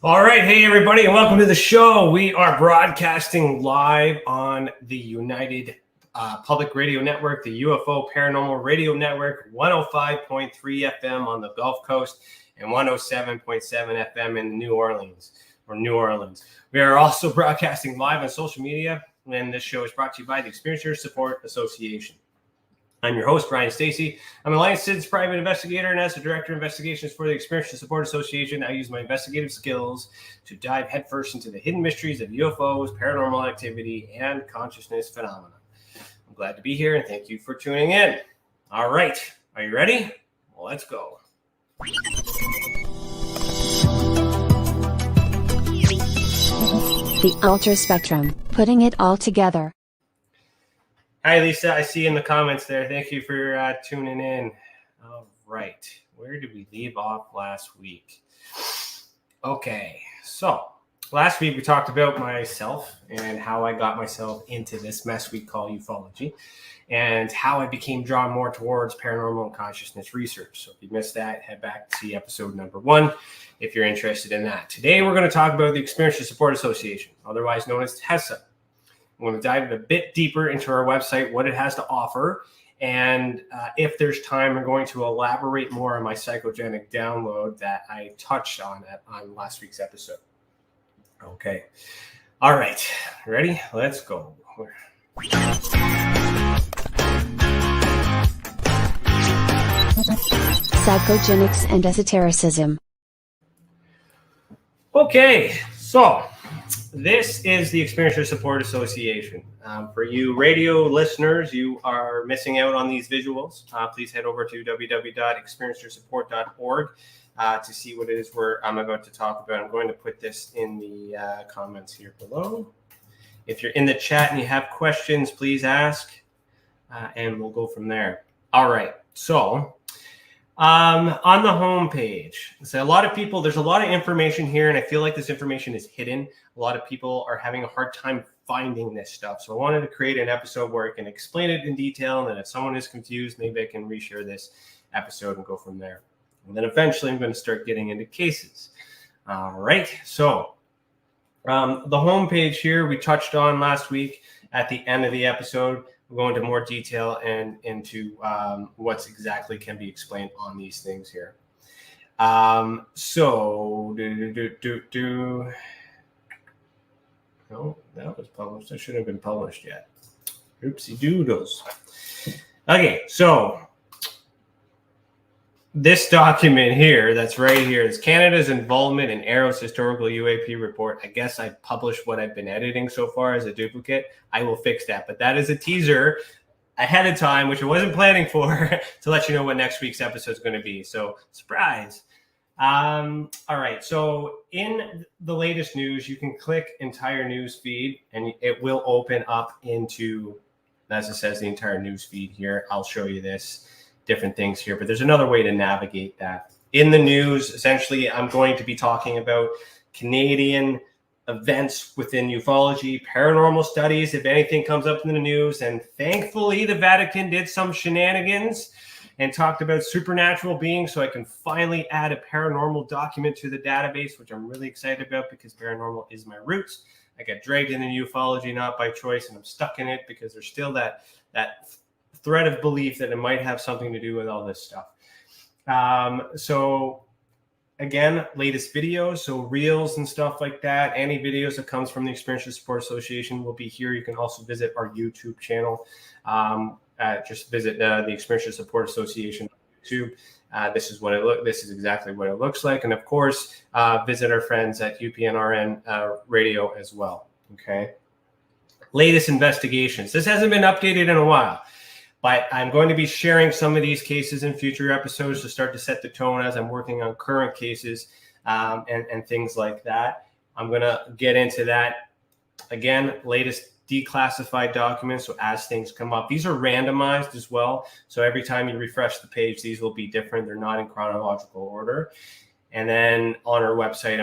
All right. Hey, everybody, and welcome to the show. We are broadcasting live on the United Public Radio Network, the UFO Paranormal Radio Network, 105.3 FM on the Gulf Coast and 107.7 FM in New Orleans. We are also broadcasting live on social media, and this show is brought to you by the Experiencers Support Association. I'm your host, Brian Stacy. I'm a licensed citizen private investigator, and as the Director of Investigations for the Experiencers Support Association, I use my investigative skills to dive headfirst into the hidden mysteries of UFOs, paranormal activity, and consciousness phenomena. I'm glad to be here, and thank you for tuning in. All right. Are you ready? Well, let's go. The Ultra Spectrum, putting it all together. Hi, Lisa. I see in the comments there. Thank you for tuning in. All right. Where did we leave off last week? Okay. So last week we talked about myself and how I got myself into this mess we call ufology and how I became drawn more towards paranormal and consciousness research. So if you missed that, head back to see episode number 1 if you're interested in that. Today we're going to talk about the Experiencers Support Association, otherwise known as TESA. I'm going to dive a bit deeper into our website, what it has to offer, and if there's time, I'm going to elaborate more on my psychogenic download that I touched on last week's episode. Okay. All right. Ready? Let's go. Psychogenics and esotericism. Okay. So this is the Experiencers Support Association. For you radio listeners, you are missing out on these visuals. Please head over to www.experiencersupport.org to see what it is I'm about to talk about. I'm going to put this in the comments here below. If you're in the chat and you have questions, please ask, and we'll go from there. All right. So on the home page, so there's a lot of information here, and I feel like this information is hidden. A lot of people are having a hard time finding this stuff. So I wanted to create an episode where I can explain it in detail, and then if someone is confused, maybe I can reshare this episode and go from there. And then eventually I'm going to start getting into cases. All right. So the home page here we touched on last week at the end of the episode. We'll go into more detail and into what's exactly can be explained on these things here. No, that was published. That shouldn't have been published yet. Oopsie doodles. Okay, so this document here, that's right here, is Canada's involvement in Arrow's historical UAP report. I guess I published what I've been editing so far as a duplicate. I will fix that. But that is a teaser ahead of time, which I wasn't planning for, to let you know what next week's episode is going to be. So, surprise. All right. So in the latest news, you can click entire news feed and it will open up into, as it says, the entire news feed here. I'll show you this, different things here, but there's another way to navigate that. In the news, essentially, I'm going to be talking about Canadian events within ufology, paranormal studies, if anything comes up in the news. And thankfully, the Vatican did some shenanigans and talked about supernatural beings, so I can finally add a paranormal document to the database, which I'm really excited about because paranormal is my roots. I got dragged into ufology not by choice, and I'm stuck in it because there's still that thread of belief that it might have something to do with all this stuff. So again, latest videos, so reels and stuff like that. Any videos that comes from the Experiential Support Association will be here. You can also visit our YouTube channel. Just visit the Experiential Support Association on YouTube. This is exactly what it looks like. And of course, visit our friends at UPNRN radio as well. Okay. Latest investigations. This hasn't been updated in a while, but I'm going to be sharing some of these cases in future episodes to start to set the tone as I'm working on current cases and things like that. I'm going to get into that. Again, latest declassified documents. So as things come up, these are randomized as well. So every time you refresh the page, these will be different. They're not in chronological order. And then on our website,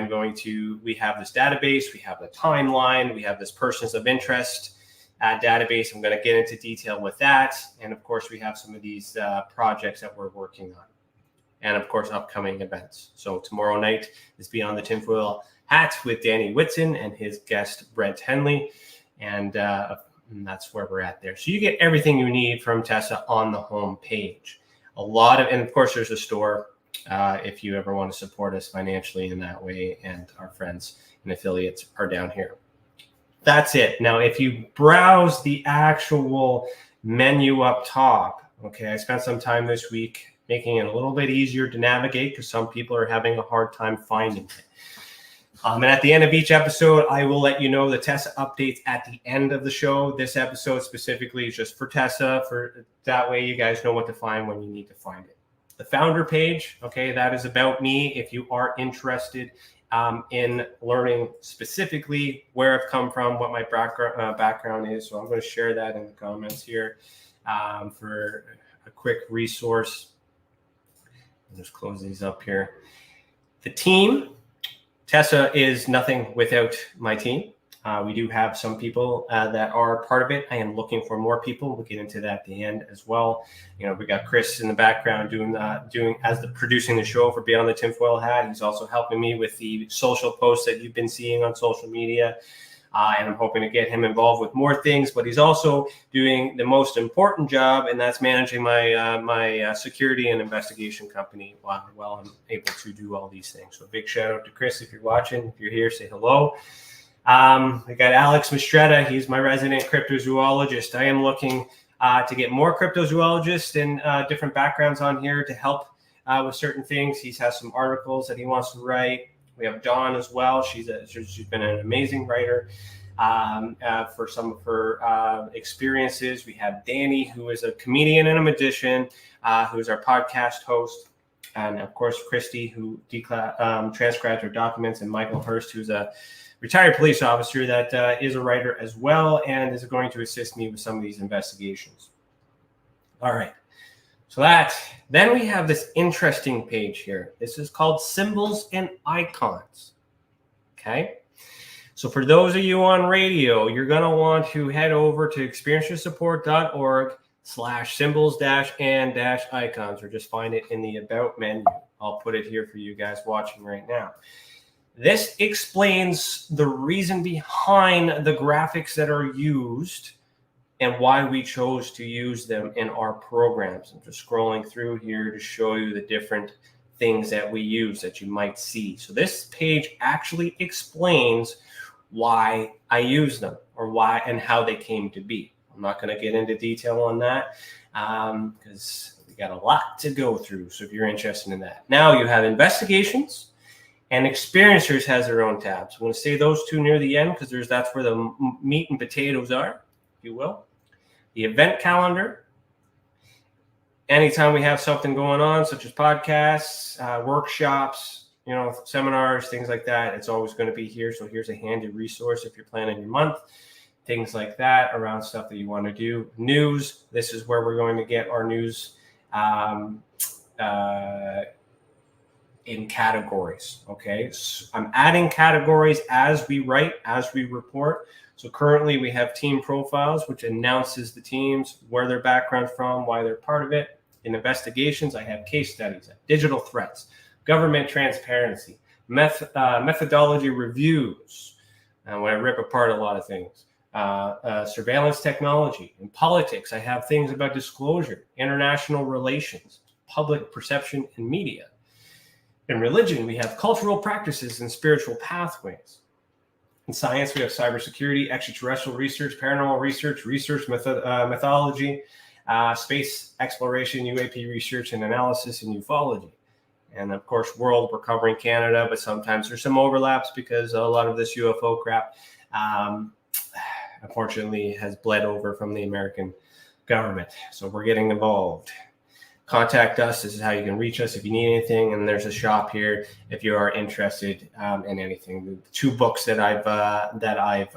we have this database, we have the timeline, we have this persons of interest database. I'm going to get into detail with that. And of course, we have some of these projects that we're working on. And of course, upcoming events. So tomorrow night is Beyond the Tinfoil Hat with Danny Whitson and his guest, Brent Henley. And that's where we're at there. So you get everything you need from TESA on the home page. And of course, there's a store if you ever want to support us financially in that way. And our friends and affiliates are down here. That's it. Now, if you browse the actual menu up top, okay, I spent some time this week making it a little bit easier to navigate because some people are having a hard time finding it. And at the end of each episode, I will let you know the TESA updates at the end of the show. This episode specifically is just for TESA. For that way, you guys know what to find when you need to find it. The founder page, okay, that is about me. If you are interested in learning specifically where I've come from, what my background is, so I'm going to share that in the comments here for a quick resource. I'll just close these up here. The team. TESA is nothing without my team. We do have some people that are part of it. I am looking for more people. We'll get into that at the end as well. You know, we got Chris in the background producing the show for Beyond the Tinfoil Hat. He's also helping me with the social posts that you've been seeing on social media. And I'm hoping to get him involved with more things, but he's also doing the most important job, and that's managing my security and investigation company while I'm able to do all these things. So big shout out to Chris. If you're watching, if you're here, say hello. I got Alex Mistretta. He's my resident cryptozoologist. I am looking to get more cryptozoologists and different backgrounds on here to help with certain things. He has some articles that he wants to write. We have Dawn as well. She's been an amazing writer for some of her experiences. We have Danny, who is a comedian and a magician, who is our podcast host. And of course, Christy, who transcribed her documents, and Michael Hurst, who's a retired police officer that is a writer as well and is going to assist me with some of these investigations. All right. So then we have this interesting page here. This is called Symbols and Icons. Okay. So for those of you on radio, you're going to want to head over to experientialsupport.org/symbols-and-icons, or just find it in the About menu. I'll put it here for you guys watching right now. This explains the reason behind the graphics that are used and why we chose to use them in our programs. I'm just scrolling through here to show you the different things that we use that you might see. So this page actually explains why I use them, or why and how they came to be. I'm not going to get into detail on that because we We got a lot to go through. So if you're interested in that. Now you have investigations, and experiencers has their own tabs. I'm going to say those two near the end because that's where the meat and potatoes are, if you will. The event calendar. Anytime we have something going on, such as podcasts, workshops, seminars, things like that, it's always going to be here. So here's a handy resource if you're planning your month, things like that around stuff that you want to do. News. This is where we're going to get our news in categories. Okay. So I'm adding categories as we write, as we report. So currently we have team profiles, which announces the teams, where their background's from, why they're part of it. In investigations, I have case studies, digital threats, government transparency, methodology reviews, and when I rip apart a lot of things, surveillance technology. In politics, I have things about disclosure, international relations, public perception, and media. In religion, we have cultural practices and spiritual pathways. In science, we have cybersecurity, extraterrestrial research, paranormal research methodology, space exploration, UAP research and analysis, and ufology. And of course, world, we're covering Canada, but sometimes there's some overlaps because a lot of this UFO crap, unfortunately, has bled over from the American government. So we're getting involved. Contact us. This is how you can reach us if you need anything. And there's a shop here if you are interested in anything. The 2 books that I've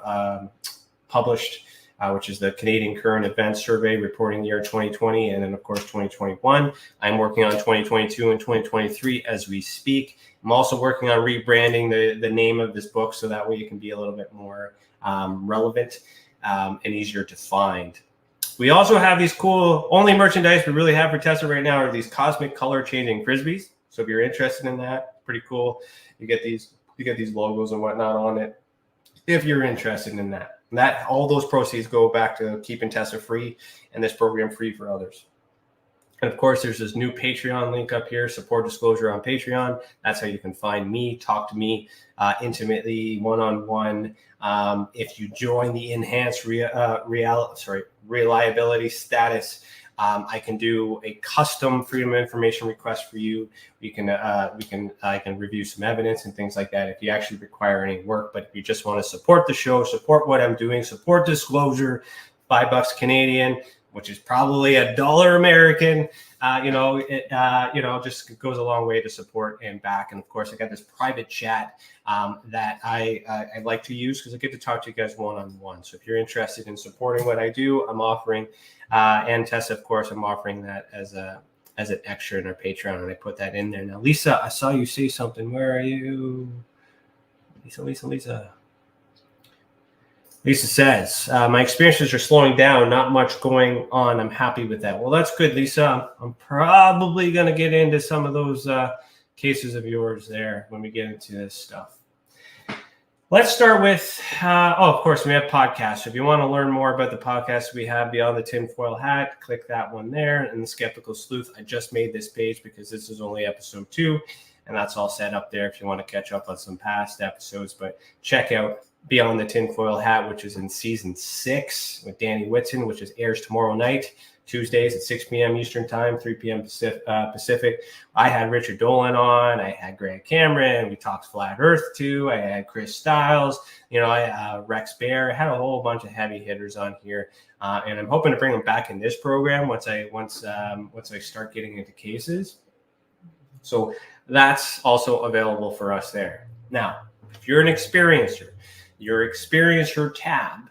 published, which is the Canadian Current Events Survey reporting the year 2020, and then of course 2021. I'm working on 2022 and 2023 as we speak. I'm also working on rebranding the name of this book so that way it can be a little bit more relevant and easier to find. We also have these cool, only merchandise we really have for TESA right now are these cosmic color changing Frisbees. So if you're interested in that, pretty cool. You get these logos and whatnot on it. If you're interested in that, all those proceeds go back to keeping TESA free and this program free for others. And of course, there's this new Patreon link up here, support disclosure on Patreon. That's how you can find me, talk to me intimately, one-on-one. If you join the enhanced reliability status, I can do a custom freedom of information request for you. I can review some evidence and things like that if you actually require any work. But if you just want to support the show, support what I'm doing, support disclosure, $5 Canadian, which is probably $1 American, just goes a long way to support and back. And of course, I got this private chat that I like to use because I get to talk to you guys one-on-one. So if you're interested in supporting what I do, I'm offering, and TESA, of course, I'm offering that as an extra in our Patreon, and I put that in there. Now, Lisa, I saw you say something. Where are you? Lisa. Lisa says, my experiences are slowing down, not much going on. I'm happy with that. Well, that's good, Lisa. I'm probably going to get into some of those cases of yours there when we get into this stuff. Let's start with, of course, we have podcasts. So if you want to learn more about the podcasts we have Beyond the Tinfoil Hat, click that one there. And the Skeptical Sleuth, I just made this page because this is only episode 2. And that's all set up there if you want to catch up on some past episodes. But check out Beyond the Tinfoil Hat, which is in season 6 with Danny Whitson, which airs tomorrow night, Tuesdays at 6 p.m. Eastern time, 3 p.m. Pacific. I had Richard Dolan on. I had Grant Cameron. We talked Flat Earth too. I had Chris Stiles. Rex Bear. I had a whole bunch of heavy hitters on here, and I'm hoping to bring them back in this program once I start getting into cases. So that's also available for us there. Now, if you're an experiencer, your experiencer tab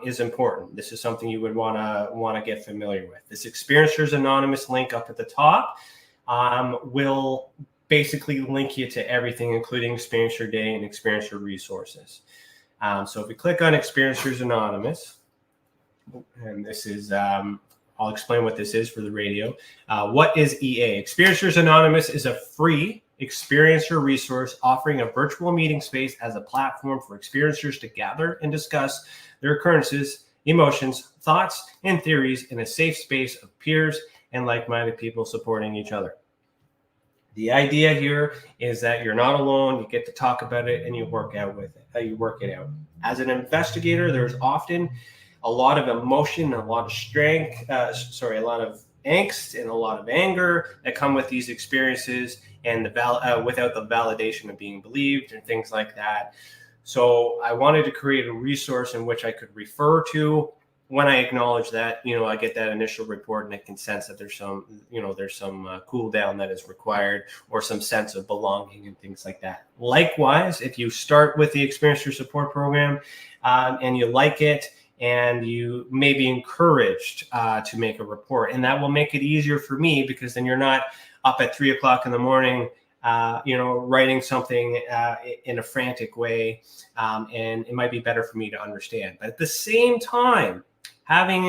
is important. This is something you would want to get familiar with. This Experiencers Anonymous link up at the top will basically link you to everything, including Experiencer Day and Experiencer resources. So if we click on Experiencers Anonymous, and this is, I'll explain what this is for the radio. What is EA? Experiencers Anonymous is a free experiencer resource offering a virtual meeting space as a platform for experiencers to gather and discuss their occurrences, emotions, thoughts, and theories in a safe space of peers and like-minded people supporting each other. The idea here is that you're not alone. You get to talk about it and you work it out. As an investigator, there's often a lot of emotion, a lot of strength, a lot of angst and a lot of anger that come with these experiences, and without the validation of being believed and things like that. So I wanted to create a resource in which I could refer to when I acknowledge that, I get that initial report and I can sense that there's some cool down that is required, or some sense of belonging and things like that. Likewise, if you start with the Experiencer Support Program and you like it, and you may be encouraged to make a report, and that will make it easier for me, because then you're not up at 3 o'clock in the morning, writing something in a frantic way, and it might be better for me to understand. But at the same time, having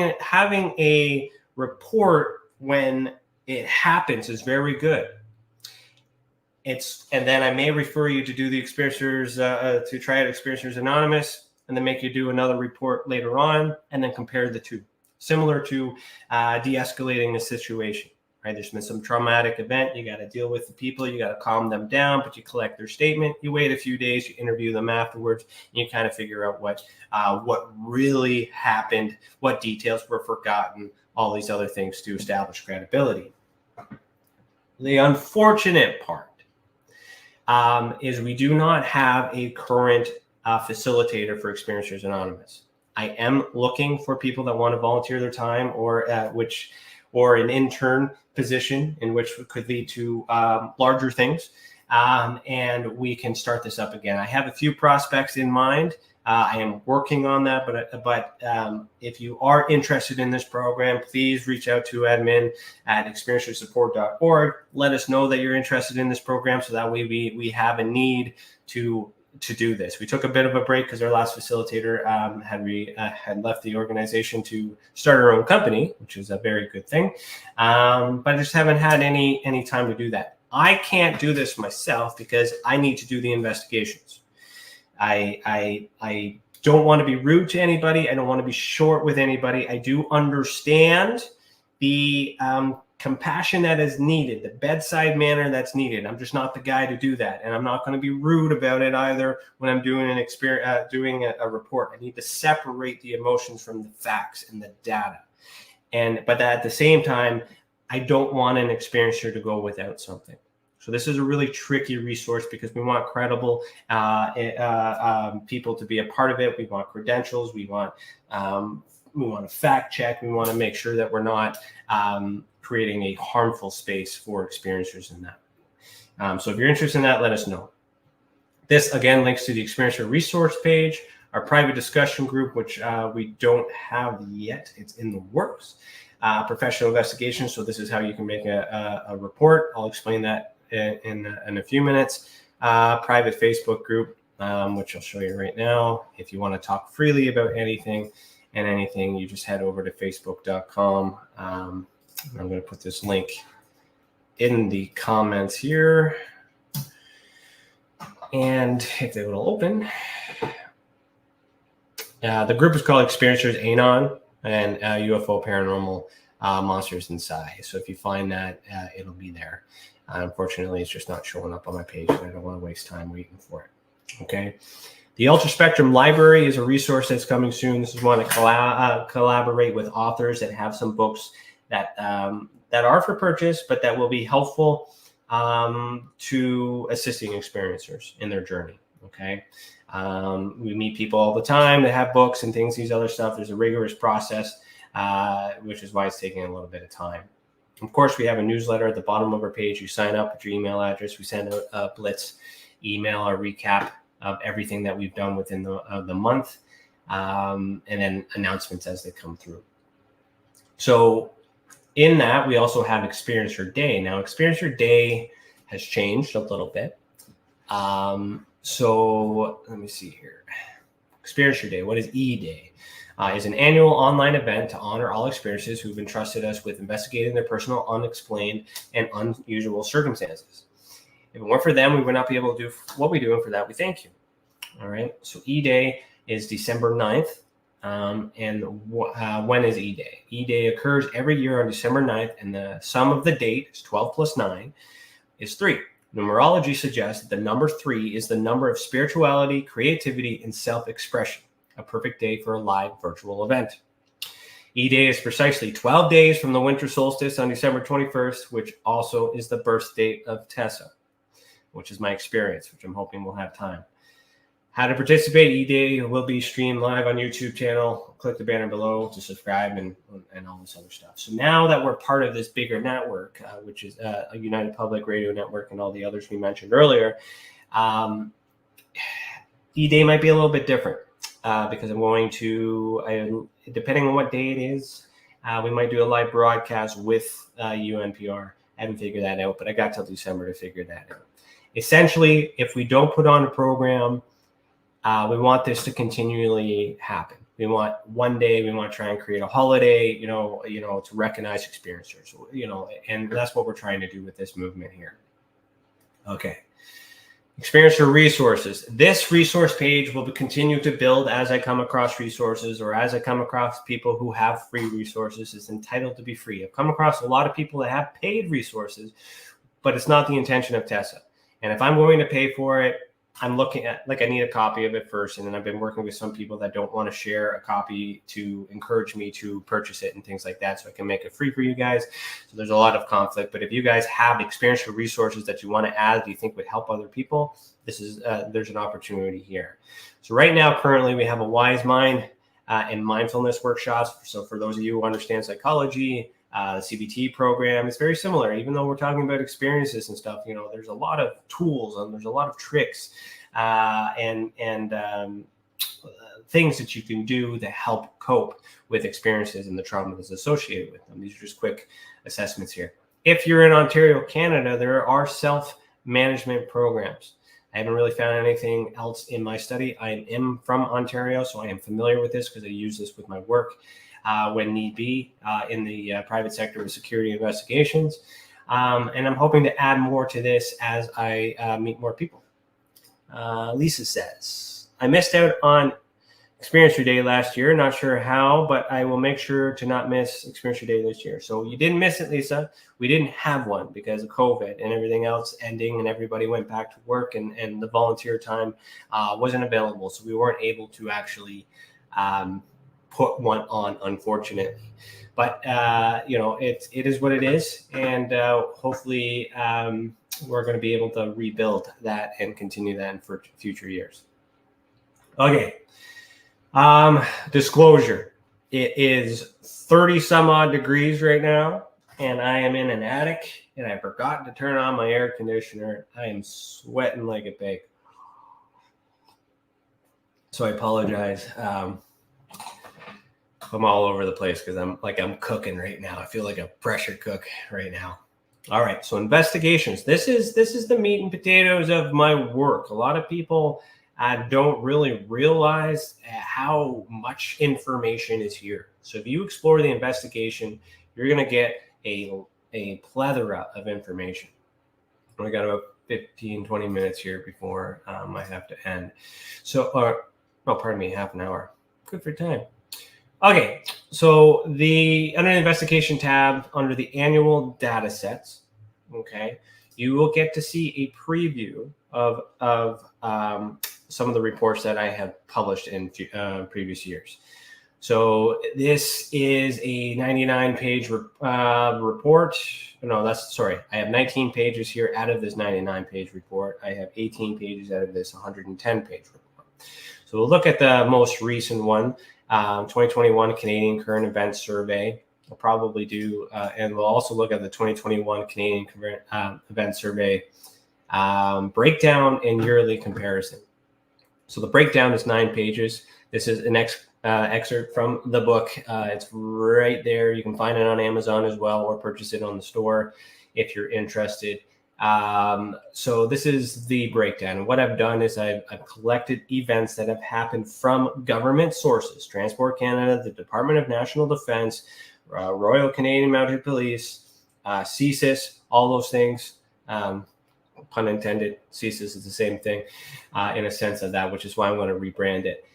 a report when it happens is very good. And then I may refer you to do the Experiencers, to try out Experiencers Anonymous, and then make you do another report later on, and then compare the two. Similar to de-escalating a situation, right? There's been some traumatic event. You got to deal with the people. You got to calm them down, but you collect their statement. You wait a few days. You interview them afterwards. And you kind of figure out what really happened, what details were forgotten, all these other things to establish credibility. The unfortunate part is we do not have a current facilitator for Experiencers Anonymous. I am looking for people that want to volunteer their time, or an intern position, in which could lead to larger things, and we can start this up again. I have a few prospects in mind. I am working on that, but if you are interested in this program, please reach out to admin at experiencersupport.org. Let us know that you're interested in this program, so that way we have a need to do this. We took a bit of a break because our last facilitator had left the organization to start her own company, which is a very good thing. But I just haven't had any time to do that. I can't do this myself because I need to do the investigations. I don't want to be rude to anybody. I don't want to be short with anybody. I do understand the compassion that is needed, the bedside manner that's needed. I'm just not the guy to do that, and I'm not going to be rude about it either when I'm doing doing a report. I need to separate the emotions from the facts and the data, but at the same time, I don't want an experiencer to go without something. So this is a really tricky resource, because we want credible people to be a part of it. We want credentials. We want to fact check. We want to make sure that we're not creating a harmful space for experiencers in that. So if you're interested in that, let us know. This, again, links to the Experiencer resource page, our private discussion group, which we don't have yet. It's in the works. Professional investigation. So this is how you can make a report. I'll explain that in a few minutes. Private Facebook group, which I'll show you right now. If you want to talk freely about anything, you just head over to facebook.com. I'm going to put this link in the comments here. And if it will open, the group is called Experiencers Anon and UFO Paranormal Monsters Inside. So if you find that, it'll be there. Unfortunately, it's just not showing up on my page, and I don't want to waste time waiting for it. Okay. The Ultra Spectrum Library is a resource that's coming soon. This is one to collaborate with authors that have some books that are for purchase, but that will be helpful to assisting experiencers in their journey. Okay. We meet people all the time that have books and things, these other stuff. There's a rigorous process, which is why it's taking a little bit of time. Of course, we have a newsletter at the bottom of our page. You sign up with your email address. We send out a blitz email, a recap of everything that we've done within the month, and then announcements as they come through. So in that, we also have Experiencer Day. Now, Experiencer Day has changed a little bit. So let me see here. Experiencer Day, what is E-Day? Is an annual online event to honor all experiencers who've entrusted us with investigating their personal, unexplained, and unusual circumstances. If it weren't for them, we would not be able to do what we do, and for that, we thank you. All right. So E-Day is December 9th. When is E-Day? E-Day occurs every year on December 9th, and the sum of the date is 12 plus 9 is 3. Numerology suggests that the number 3 is the number of spirituality, creativity, and self-expression. A perfect day for a live virtual event. E-Day is precisely 12 days from the winter solstice on December 21st, which also is the birth date of TESA, which is my experience, which I'm hoping we'll have time. How to participate? E-Day will be streamed live on YouTube channel. Click the banner below to subscribe and all this other stuff. So now that we're part of this bigger network, which is a United Public Radio Network and all the others we mentioned earlier, E-Day might be a little bit different because I'm going to, depending on what day it is, we might do a live broadcast with UNPR. I haven't figured that out, but I got till December to figure that out. Essentially, if we don't put on a program, we want this to continually happen. We want one day, we want to try and create a holiday, to recognize experiencers, and that's what we're trying to do with this movement here. Okay. Experiencer resources. This resource page will continue to build as I come across resources or as I come across people who have free resources. It's entitled to be free. I've come across a lot of people that have paid resources, but it's not the intention of TESA. And if I'm going to pay for it, I'm looking at, I need a copy of it first. And then I've been working with some people that don't want to share a copy to encourage me to purchase it and things like that. So I can make it free for you guys. So there's a lot of conflict. But if you guys have experiential resources that you want to add, that you think would help other people, there's an opportunity here. So right now, currently, we have a Wise Mind and mindfulness workshops. So for those of you who understand psychology, the CBT program is very similar. Even though we're talking about experiences and stuff, there's a lot of tools and there's a lot of tricks and things that you can do to help cope with experiences and the trauma that's associated with them. These are just quick assessments here. If you're in Ontario, Canada, there are self-management programs. I haven't really found anything else in my study. I am from Ontario, so I am familiar with this because I use this with my work. When need be in the private sector of security investigations. And I'm hoping to add more to this as I meet more people. Lisa says, I missed out on Experiencer Day last year. Not sure how, but I will make sure to not miss Experiencer Day this year. So you didn't miss it, Lisa. We didn't have one because of COVID and everything else ending and everybody went back to work and the volunteer time wasn't available. So we weren't able to actually put one on, unfortunately, but it is what it is, and hopefully we're going to be able to rebuild that and continue that for future years. Okay, disclosure: it is 30 some odd degrees right now, and I am in an attic, and I forgot to turn on my air conditioner. I am sweating like a pig, so I apologize. I'm all over the place because I'm cooking right now. I feel like a pressure cook right now. All right, so investigations. This is the meat and potatoes of my work. A lot of people don't really realize how much information is here. So if you explore the investigation, you're going to get a plethora of information. I got about 15, 20 minutes here before I have to end. So, pardon me, half an hour. Good for time. Okay, so under the investigation tab, under the annual data sets, okay, you will get to see a preview of some of the reports that I have published in previous years. So this is a 99-page report. No, I have 19 pages here out of this 99-page report. I have 18 pages out of this 110-page report. So we'll look at the most recent one. 2021 Canadian Current Events Survey. We'll probably do, and we'll also look at the 2021 Canadian Current Events Survey breakdown and yearly comparison. So the breakdown is 9 pages. This is an excerpt from the book. It's right there. You can find it on Amazon as well, or purchase it on the store if you're interested. So this is the breakdown. And what I've done is I've collected events that have happened from government sources, Transport Canada, the Department of National Defense, Royal Canadian Mounted Police, CSIS, all those things. Pun intended, CSIS is the same thing in a sense of that, which is why I'm going to rebrand it.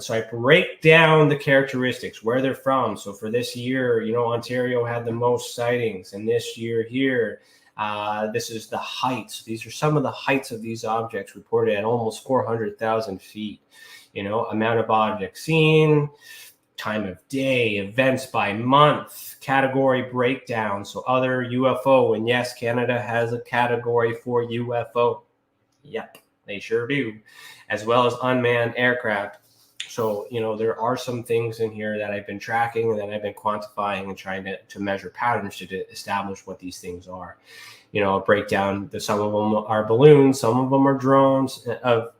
So I break down the characteristics, where they're from. So for this year, Ontario had the most sightings, and this year here, this is the heights. These are some of the heights of these objects reported at almost 400,000 feet. Amount of objects seen, time of day, events by month, category breakdown. So other UFO, and yes, Canada has a category for UFO. Yep, they sure do, as well as unmanned aircraft. So, there are some things in here that I've been tracking and that I've been quantifying and trying to measure patterns to establish what these things are. A breakdown. Some of them are balloons, some of them are drones that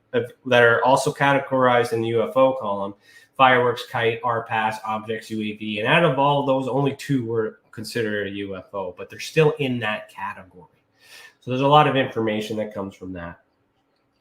are also categorized in the UFO column: fireworks, kite, RPAS, objects, UAV. And out of all of those, only 2 were considered a UFO, but they're still in that category. So there's a lot of information that comes from that.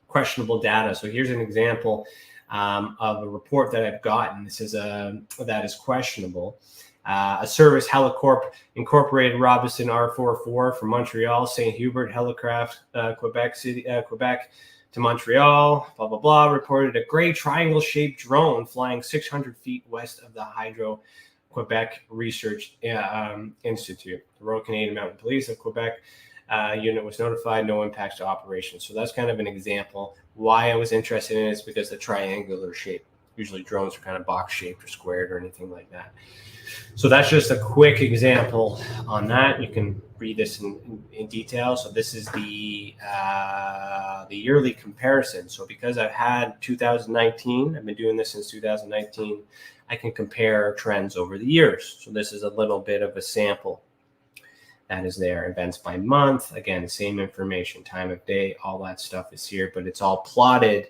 Questionable data. So here's an example of a report that I've gotten. This is that is questionable. A Service Helicorp Incorporated Robinson R44 from Montreal, St. Hubert Helicraft, Quebec City, Quebec to Montreal, blah, blah, blah, reported a gray triangle-shaped drone flying 600 feet west of the Hydro-Quebec Research Institute. The Royal Canadian Mounted Police of Quebec unit was notified, no impacts to operations. So that's kind of an example. Why I was interested in it is because the triangular shape. Usually drones are kind of box-shaped or squared or anything like that. So that's just a quick example on that. You can read this in detail. So this is the yearly comparison. So because I've had 2019, I've been doing this since 2019, I can compare trends over the years. So this is a little bit of a sample that is there. Events by month, again, same information, time of day, all that stuff is here, but it's all plotted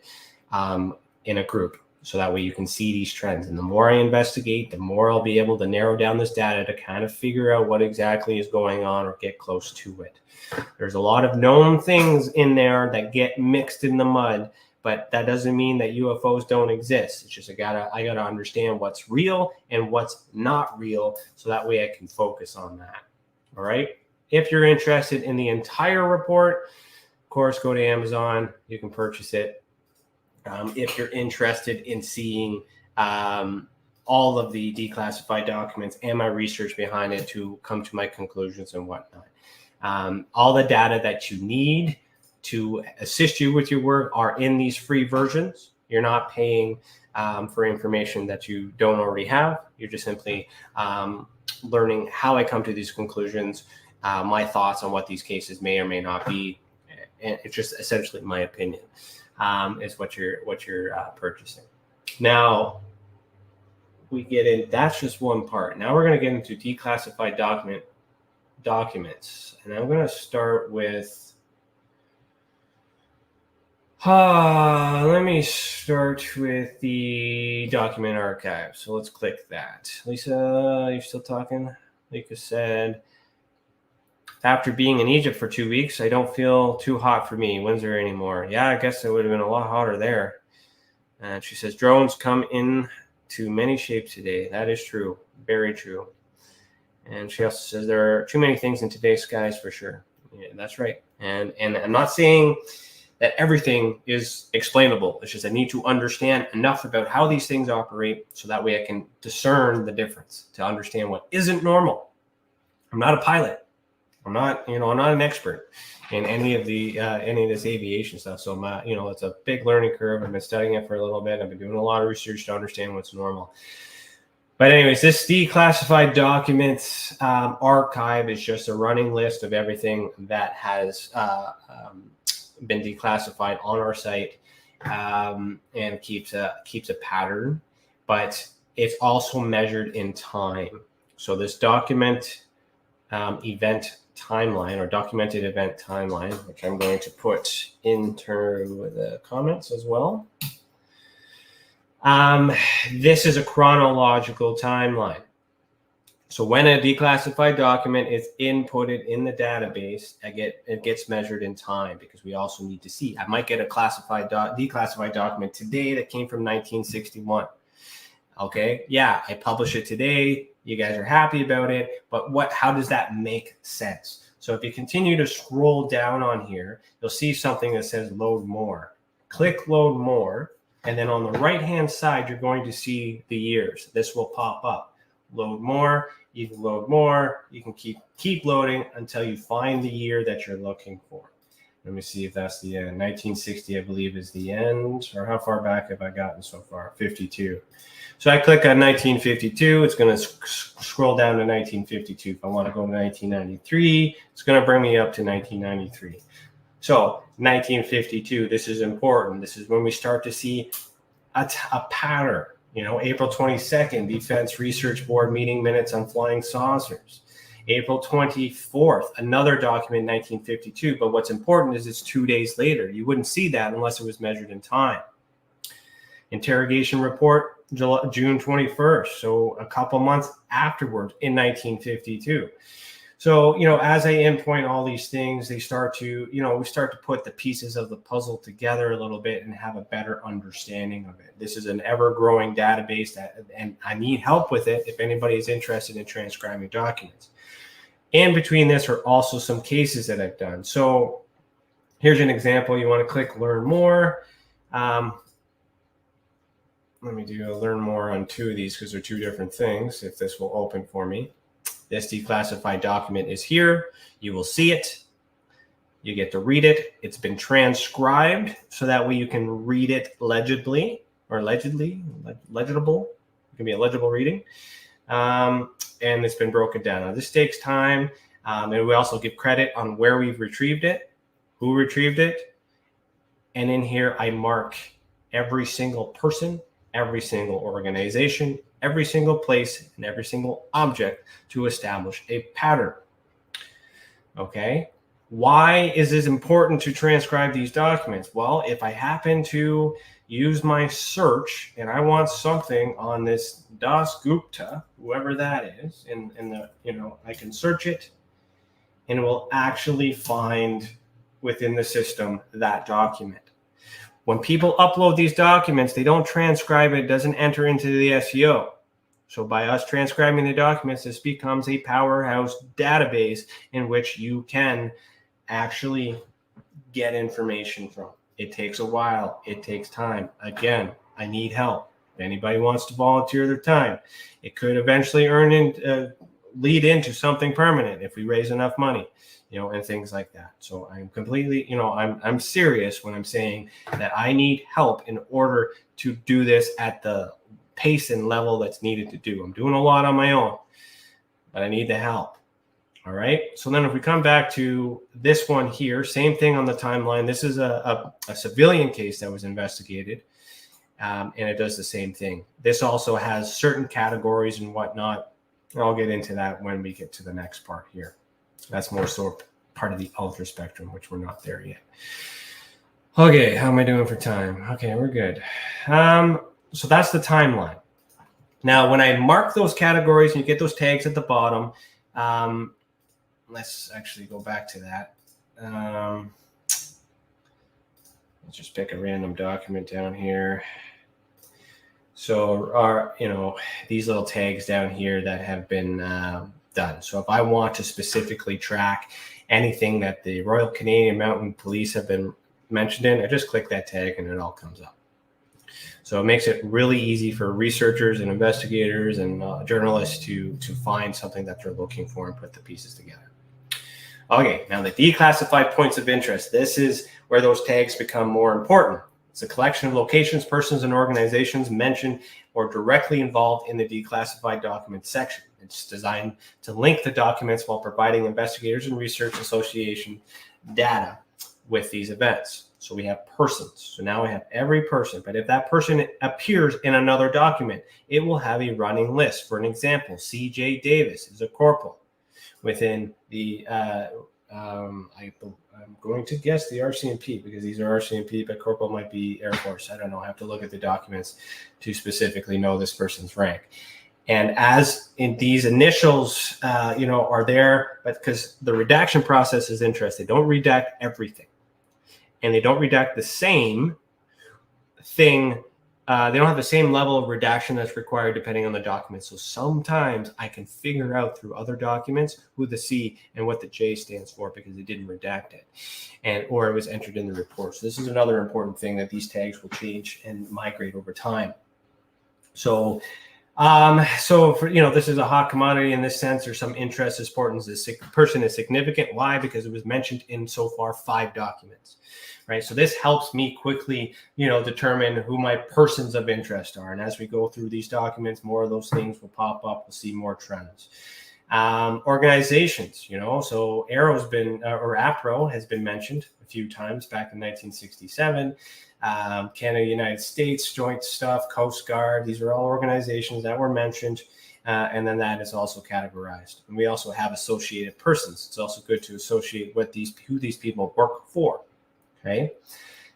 in a group. So that way you can see these trends. And the more I investigate, the more I'll be able to narrow down this data to kind of figure out what exactly is going on or get close to it. There's a lot of known things in there that get mixed in the mud, but that doesn't mean that UFOs don't exist. It's just I gotta understand what's real and what's not real, so that way I can focus on that. All right. If you're interested in the entire report, of course, go to Amazon. You can purchase it. If you're interested in seeing all of the declassified documents and my research behind it to come to my conclusions and whatnot. All the data that you need to assist you with your work are in these free versions. You're not paying for information that you don't already have. You're just simply learning how I come to these conclusions, my thoughts on what these cases may or may not be. And it's just essentially my opinion. Is what you're purchasing. Now we get in. That's just one part. Now we're going to get into declassified documents, and I'm going to start with. Let me start with the document archive. So let's click that. Lisa, you're still talking? Lisa said, after being in Egypt for 2 weeks, I don't feel too hot for me, Windsor anymore. Yeah, I guess it would have been a lot hotter there. And she says, drones come in to many shapes today. That is true. Very true. And she also says there are too many things in today's skies for sure. Yeah, that's right. And I'm not saying that everything is explainable. It's just I need to understand enough about how these things operate so that way I can discern the difference to understand what isn't normal. I'm not a pilot. I'm not an expert in any of this aviation stuff. So it's a big learning curve. I've been studying it for a little bit. I've been doing a lot of research to understand what's normal. But anyways, this declassified documents archive is just a running list of everything that has been declassified on our site, and keeps a pattern, but it's also measured in time. So this document event timeline, or documented event timeline, which I'm going to put into the comments as well. This is a chronological timeline. So when a declassified document is inputted in the database, it gets measured in time, because we also need to see. I might get a declassified document today that came from 1961. Okay, yeah, I publish it today. You guys are happy about it, but how does that make sense? So if you continue to scroll down on here, you'll see something that says load more. Click load more, and then on the right-hand side, you're going to see the years. This will pop up. Load more, you can load more, you can keep loading until you find the year that you're looking for. Let me see if that's the end. 1960, I believe, is the end. Or how far back have I gotten so far? 52. So I click on 1952. It's going to scroll down to 1952. If I want to go to 1993, it's going to bring me up to 1993. So 1952, this is important. This is when we start to see a pattern. April 22nd, Defense Research Board meeting minutes on flying saucers. April 24th, another document, 1952. But what's important is it's 2 days later. You wouldn't see that unless it was measured in time. Interrogation report, June 21st. So a couple months afterwards in 1952. So, as I endpoint all these things, they start to, we start to put the pieces of the puzzle together a little bit and have a better understanding of it. This is an ever-growing database and I need help with it if anybody is interested in transcribing documents. And between this are also some cases that I've done. So here's an example. You want to click Learn More. Let me do a Learn More on 2 of these because they're 2 different things, if this will open for me. This declassified document is here. You will see it. You get to read it. It's been transcribed so that way you can read it legibly or legible. It can be a legible reading. And it's been broken down. Now, this takes time. And we also give credit on where we've retrieved it, who retrieved it. And in here, I mark every single person, every single organization, every single place, and every single object to establish a pattern. Okay. Why is this important to transcribe these documents? Well, if I happen to use my search and I want something on this Das Gupta, whoever that is, in the, I can search it and it will actually find within the system that document. When people upload these documents, they don't transcribe it, doesn't enter into the SEO. So by us transcribing the documents, this becomes a powerhouse database in which you can actually get information from. It takes a while. It takes time. Again, I need help. If anybody wants to volunteer their time, it could eventually lead into something permanent if we raise enough money, and things like that. So I'm completely, I'm serious when I'm saying that I need help in order to do this at the pace and level that's needed to do. I'm doing a lot on my own, but I need the help. All right. So then if we come back to this one here, same thing on the timeline. This is a civilian case that was investigated, and it does the same thing. This also has certain categories and whatnot. I'll get into that when we get to the next part here. That's more so part of the ultra spectrum, which we're not there yet. Okay. How am I doing for time? Okay, we're good. So that's the timeline. Now, when I mark those categories and you get those tags at the bottom, let's actually go back to that. Let's just pick a random document down here. So these little tags down here that have been done. So if I want to specifically track anything that the Royal Canadian Mounted Police have been mentioned in, I just click that tag and it all comes up. So it makes it really easy for researchers and investigators and journalists to find something that they're looking for and put the pieces together. Okay, now the declassified points of interest. This is where those tags become more important. It's a collection of locations, persons, and organizations mentioned or directly involved in the declassified documents section. It's designed to link the documents while providing investigators and research association data with these events. So we have persons. So now we have every person. But if that person appears in another document, it will have a running list. For an example, C.J. Davis is a corporal within the, I'm going to guess the RCMP, because these are RCMP, but corporal might be Air Force. I don't know. I have to look at the documents to specifically know this person's rank. And as in these initials, are there, but because the redaction process is interesting, they don't redact everything. And they don't redact the same thing. They don't have the same level of redaction that's required depending on the document. So sometimes I can figure out through other documents who the C and what the J stands for because they didn't redact it, or it was entered in the report. So this is another important thing, that these tags will change and migrate over time. So So for, this is a hot commodity in this sense, or some interest as important as this person is significant. Why? Because it was mentioned in so far 5 documents, right? So this helps me quickly, determine who my persons of interest are. And as we go through these documents, more of those things will pop up. We'll see more trends. Organizations, so Arrow's been, or APRO has been mentioned a few times back in 1967. Canada, United States, joint stuff, Coast Guard. These are all organizations that were mentioned. And then that is also categorized. And we also have associated persons. It's also good to associate who these people work for. Okay.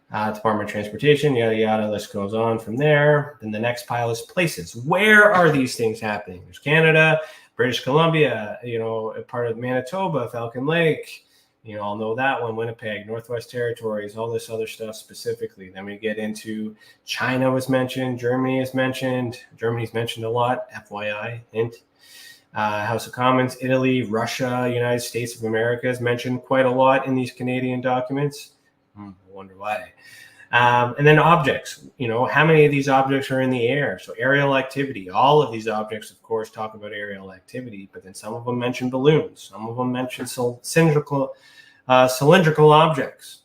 Department of Transportation, yada, yada, list goes on from there. Then the next pile is places. Where are these things happening? There's Canada, British Columbia, part of Manitoba, Falcon Lake. I'll know that one, Winnipeg, Northwest Territories, all this other stuff specifically. Then we get into China was mentioned, Germany is mentioned. Germany's mentioned a lot, FYI, hint. House of Commons, Italy, Russia, United States of America is mentioned quite a lot in these Canadian documents. I wonder why. And then objects, how many of these objects are in the air? So aerial activity, all of these objects, of course, talk about aerial activity, but then some of them mention balloons. Some of them mention cylindrical objects.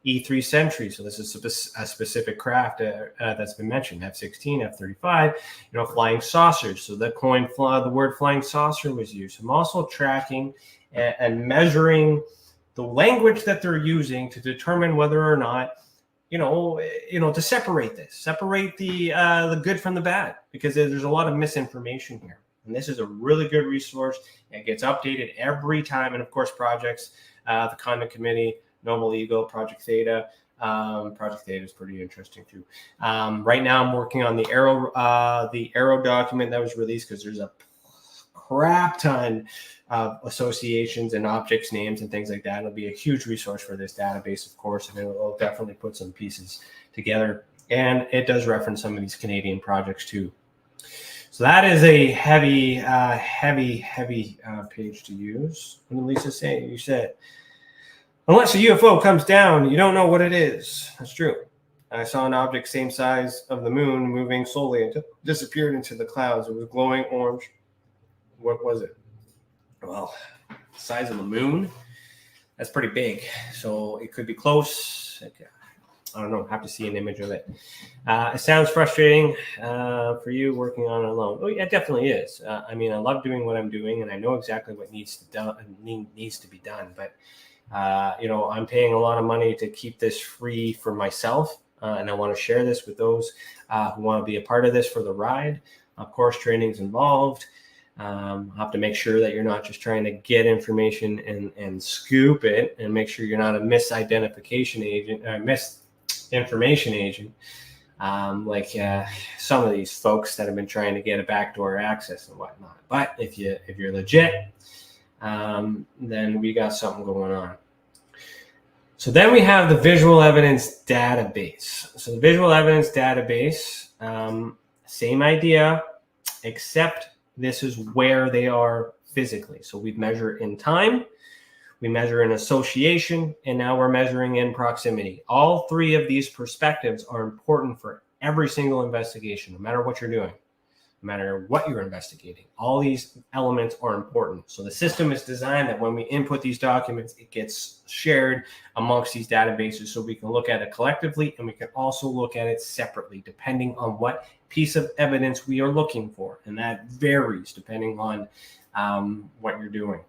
E3 Sentry, so this is a specific craft that's been mentioned, F-16, F-35, flying saucers. So the word flying saucer was used. I'm also tracking and measuring the language that they're using to determine whether or not, to separate the good from the bad, because there's a lot of misinformation here. And this is a really good resource. It gets updated every time. And of course, projects, the Conduct Committee, Noble Eagle, Project Theta. Project Theta is pretty interesting too. Right now I'm working on the Arrow document that was released, because there's a crap ton of associations and objects names and things like that. It'll be a huge resource for this database, of course, and it will definitely put some pieces together. And it does reference some of these Canadian projects too. So that is a heavy page to use. What did Lisa say? You said, unless a UFO comes down, you don't know what it is. That's true. I saw an object same size of the moon moving slowly and disappeared into the clouds. It was glowing orange. What was it? Well, size of the moon, that's pretty big. So it could be close. I don't know. Have to see an image of it. It sounds frustrating for you working on it alone. Oh, yeah, it definitely is. I love doing what I'm doing, and I know exactly what needs to be done. But, I'm paying a lot of money to keep this free for myself, and I want to share this with those who want to be a part of this for the ride. Of course, training's involved. Have to make sure that you're not just trying to get information and scoop it, and make sure you're not a misidentification agent or misinformation agent, like some of these folks that have been trying to get a backdoor access and whatnot. But if you're legit, then we got something going on. So then we have the visual evidence database. So the visual evidence database, same idea, except this is where they are physically. So we measure in time, we measure in association, and now we're measuring in proximity. All 3 of these perspectives are important for every single investigation, no matter what you're doing, no matter what you're investigating. All these elements are important. So the system is designed that when we input these documents, it gets shared amongst these databases, so we can look at it collectively, and we can also look at it separately, depending on what piece of evidence we are looking for. And that varies depending on what you're doing.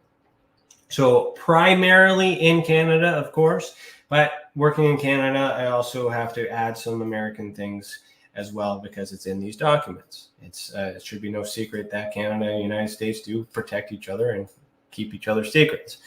So primarily in Canada, of course, but working in Canada, I also have to add some American things as well, because it's in these documents. It should be no secret that Canada and the United States do protect each other and keep each other's secrets,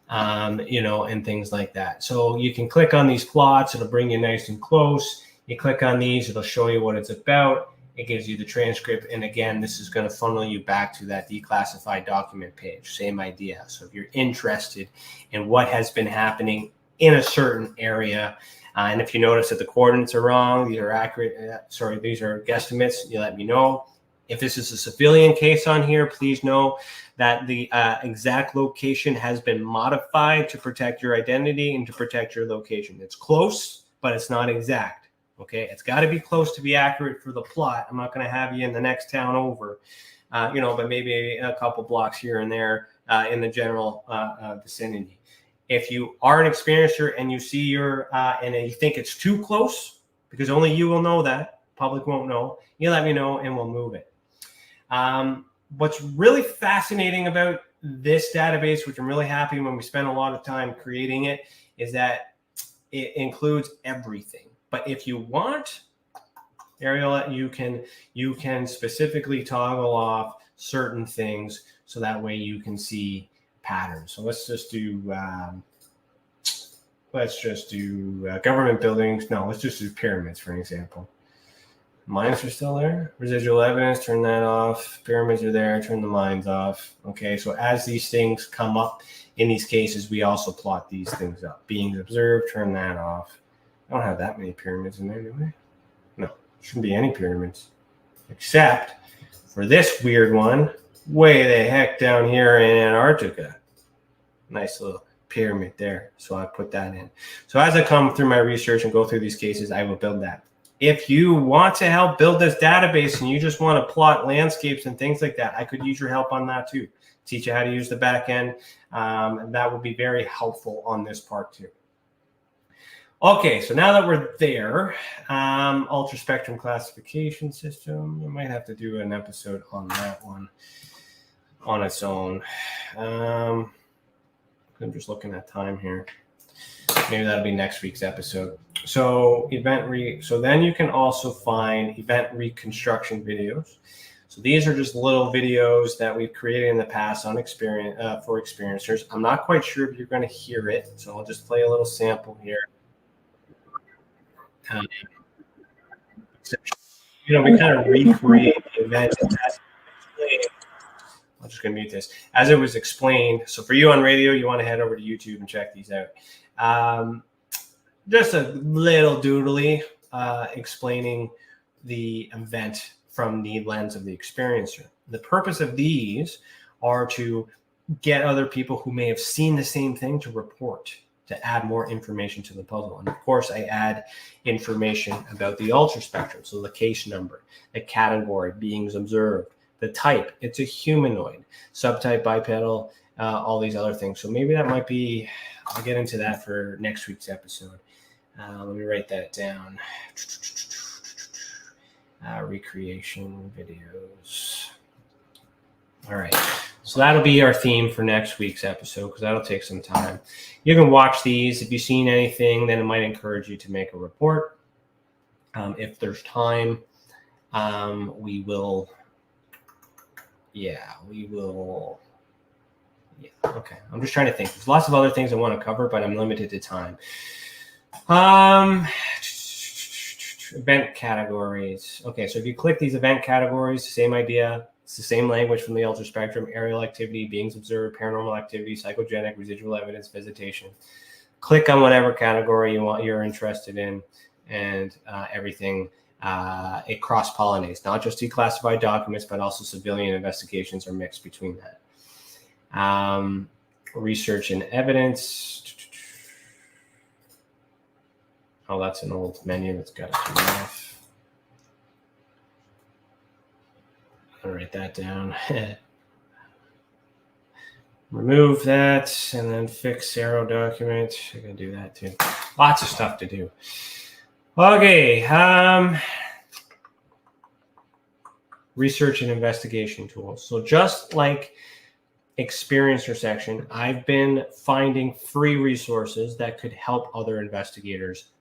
and things like that. So you can click on these plots. It'll bring you nice and close. You click on these, it'll show you what it's about. It gives you the transcript. And again, this is going to funnel you back to that declassified document page. Same idea. So if you're interested in what has been happening in a certain area, and if you notice that the coordinates are wrong, these are accurate, these are guesstimates, you let me know. If this is a civilian case on here, please know that the exact location has been modified to protect your identity and to protect your location. It's close, but it's not exact. Okay, it's got to be close to be accurate for the plot. I'm not going to have you in the next town over, but maybe a couple blocks here and there in the general vicinity. If you are an experiencer and you see and you think it's too close, because only you will know that, public won't know, you let me know and we'll move it. What's really fascinating about this database, which I'm really happy when we spent a lot of time creating it, is that it includes everything. But if you want, Ariel, you can specifically toggle off certain things so that way you can see patterns. So let's just do government buildings. No, let's just do pyramids for an example. Mines are still there. Residual evidence, turn that off. Pyramids are there, turn the mines off. Okay, so as these things come up in these cases, we also plot these things up. Beings observed, turn that off. I don't have that many pyramids in there, do I? No, shouldn't be any pyramids. Except for this weird one, way the heck down here in Antarctica. Nice little pyramid there. So I put that in. So as I come through my research and go through these cases, I will build that. If you want to help build this database and you just want to plot landscapes and things like that, I could use your help on that too. Teach you how to use the back end. And that will be very helpful on this part too. Okay, so now that we're there, ultra spectrum classification system, we might have to do an episode on that one on its own. I'm just looking at time here. Maybe that'll be next week's episode. So then you can also find event reconstruction videos. So these are just little videos that we've created in the past on for experiencers. I'm not quite sure if you're going to hear it, so I'll just play a little sample here. We kind of recreate the event as explained. I'm just going to mute this. As it was explained, so for you on radio, you want to head over to YouTube and check these out. Just a little doodly explaining the event from the lens of the experiencer. The purpose of these are to get other people who may have seen the same thing to report, to add more information to the puzzle. And of course, I add information about the ultra spectrum. So the case number, the category, beings observed, the type, it's a humanoid, subtype bipedal, all these other things. So maybe that might be, I'll get into that for next week's episode. Let me write that down. Recreation videos. All right. So that'll be our theme for next week's episode because that'll take some time. You can watch these. If you've seen anything, then it might encourage you to make a report. If there's time, we will. Yeah, okay. I'm just trying to think. There's lots of other things I want to cover, but I'm limited to time. Event categories. Okay, so if you click these event categories, same idea. It's the same language from the ultra spectrum: aerial activity, beings observed, paranormal activity, psychogenic, residual evidence, visitation. Click on whatever category you're interested in, and everything. It cross-pollinates, not just declassified documents, but also civilian investigations are mixed between that. Research and evidence. Oh, that's an old menu that's got to come off. I'll write that down. Remove that and then fix arrow document. I can do that too. Lots of stuff to do. Okay. Research and investigation tools. So just like experiencer section, I've been finding free resources that could help other investigators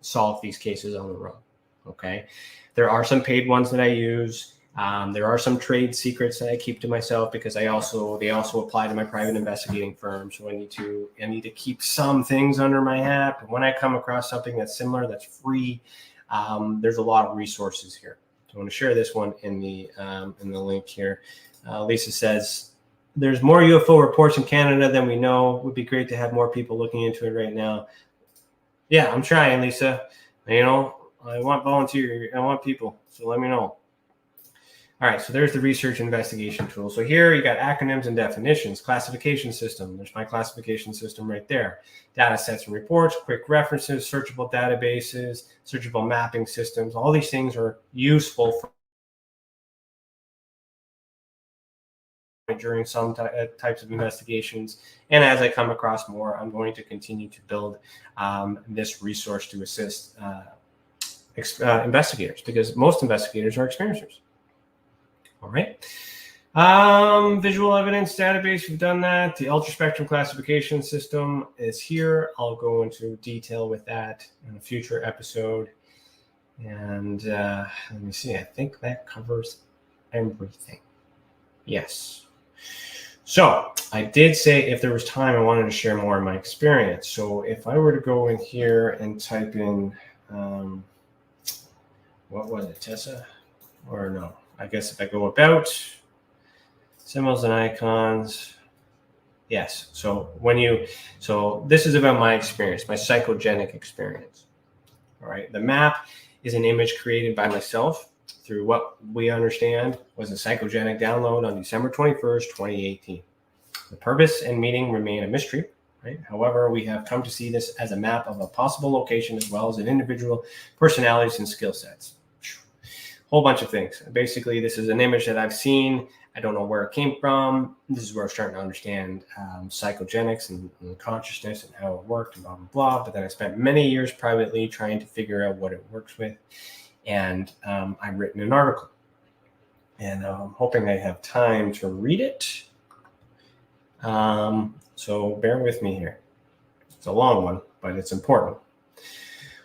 solve these cases on their own. Okay. There are some paid ones that I use. There are some trade secrets that I keep to myself because they also apply to my private investigating firm. So I need to keep some things under my hat. But when I come across something that's similar, that's free, there's a lot of resources here. So I want to share this one in the link here. Lisa says, there's more UFO reports in Canada than we know. It would be great to have more people looking into it right now. Yeah, I'm trying, Lisa. I want volunteers. I want people. So let me know. All right, so there's the research investigation tool. So here you got acronyms and definitions, classification system. There's my classification system right there. Data sets and reports, quick references, searchable databases, searchable mapping systems. All these things are useful for during some types of investigations. And as I come across more, I'm going to continue to build this resource to assist investigators, because most investigators are experiencers. All right. Visual evidence database, we've done that. The ultraspectrum classification system is here. I'll go into detail with that in a future episode. And let me see, I think that covers everything. Yes. So I did say if there was time, I wanted to share more of my experience. So if I were to go in here and type in, what was it, TESA? Or no, I guess if I go about, symbols and icons. Yes. So this is about my experience, my psychogenic experience. All right. The map is an image created by myself through what we understand was a psychogenic download on December 21st, 2018. The purpose and meaning remain a mystery, right? However, we have come to see this as a map of a possible location as well as an individual personalities and skill sets. Whole bunch of things. Basically, this is an image that I've seen. I don't know where it came from. This is where I'm starting to understand psychogenics and consciousness and how it worked and blah, blah, blah. But then I spent many years privately trying to figure out what it works with. And I've written an article. And I'm hoping I have time to read it. So bear with me here. It's a long one, but it's important.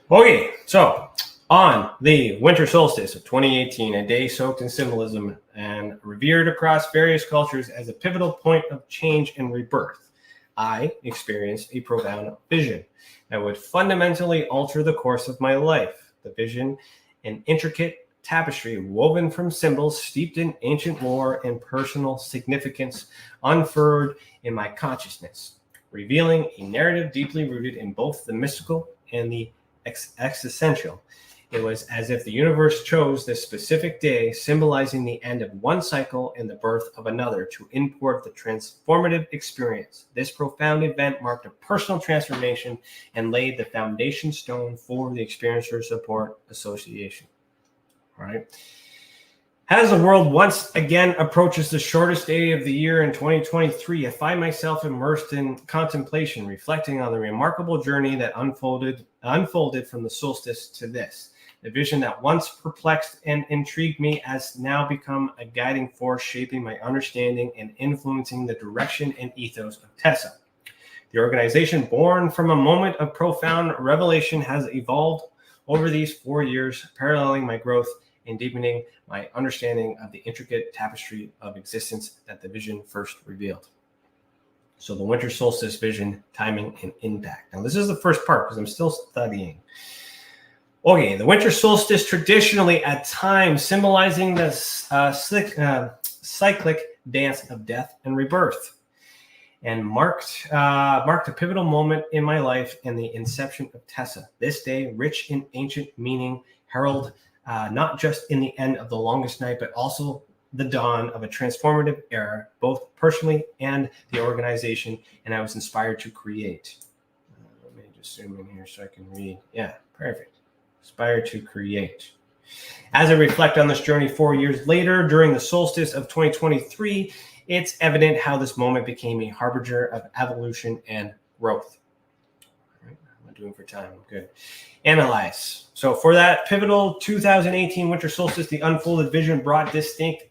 Okay, so on the winter solstice of 2018, a day soaked in symbolism and revered across various cultures as a pivotal point of change and rebirth, I experienced a profound vision that would fundamentally alter the course of my life. The vision, an intricate tapestry woven from symbols steeped in ancient lore and personal significance, unfurled in my consciousness, revealing a narrative deeply rooted in both the mystical and the existential. It was as if the universe chose this specific day, symbolizing the end of one cycle and the birth of another, to import the transformative experience. This profound event marked a personal transformation and laid the foundation stone for the Experiencer Support Association. All right. As the world once again approaches the shortest day of the year in 2023, I find myself immersed in contemplation, reflecting on the remarkable journey that unfolded from the solstice to this. The vision that once perplexed and intrigued me has now become a guiding force, shaping my understanding and influencing the direction and ethos of TESA. The organization, born from a moment of profound revelation, has evolved over these 4 years, paralleling my growth and deepening my understanding of the intricate tapestry of existence that the vision first revealed. So the winter solstice vision, timing, and impact. Now, this is the first part because I'm still studying. Okay, the winter solstice, traditionally at times symbolizing the cyclic dance of death and rebirth, and marked a pivotal moment in my life and the inception of TESA. This day, rich in ancient meaning, herald not just in the end of the longest night, but also the dawn of a transformative era, both personally and the organization, and I was inspired to create. Let me just zoom in here so I can read. Yeah, perfect. Inspired to create. As I reflect on this journey 4 years later, during the solstice of 2023, it's evident how this moment became a harbinger of evolution and growth. All right, I'm doing for time. Good. Analyze. So for that pivotal 2018 winter solstice, the unfolded vision brought distinct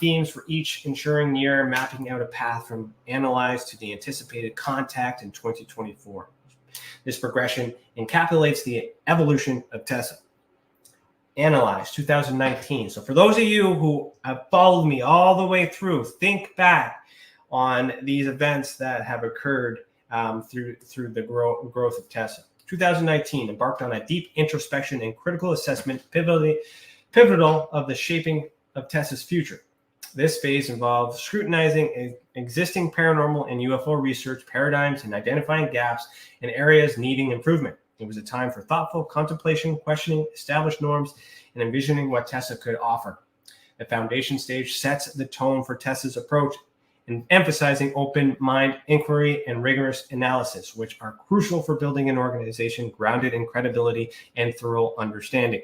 themes for each ensuring year, mapping out a path from analyze to the anticipated contact in 2024. This progression encapsulates the evolution of TESA. Analyze 2019. So for those of you who have followed me all the way through, think back on these events that have occurred through the growth of TESA. 2019 embarked on a deep introspection and critical assessment, pivotal of the shaping of TESA's future. This phase involved scrutinizing existing paranormal and UFO research paradigms and identifying gaps in areas needing improvement. It was a time for thoughtful contemplation, questioning established norms, and envisioning what TESA could offer. The foundation stage sets the tone for TESA's approach in emphasizing open mind inquiry and rigorous analysis, which are crucial for building an organization grounded in credibility and thorough understanding.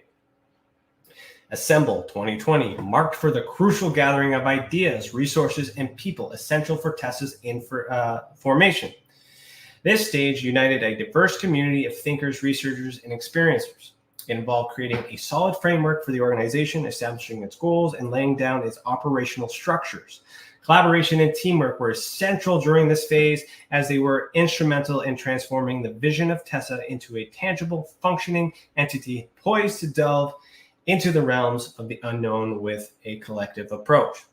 Assemble 2020 marked for the crucial gathering of ideas, resources, and people essential for TESA's formation. This stage united a diverse community of thinkers, researchers, and experiencers. It involved creating a solid framework for the organization, establishing its goals, and laying down its operational structures. Collaboration and teamwork were essential during this phase, as they were instrumental in transforming the vision of TESA into a tangible, functioning entity poised to delve into the realms of the unknown with a collective approach.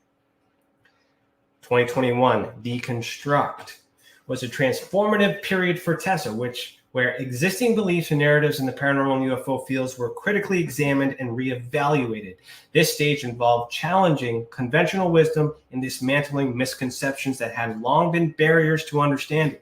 2021, Deconstruct, was a transformative period for TESA, where existing beliefs and narratives in the paranormal and UFO fields were critically examined and reevaluated. This stage involved challenging conventional wisdom and dismantling misconceptions that had long been barriers to understanding.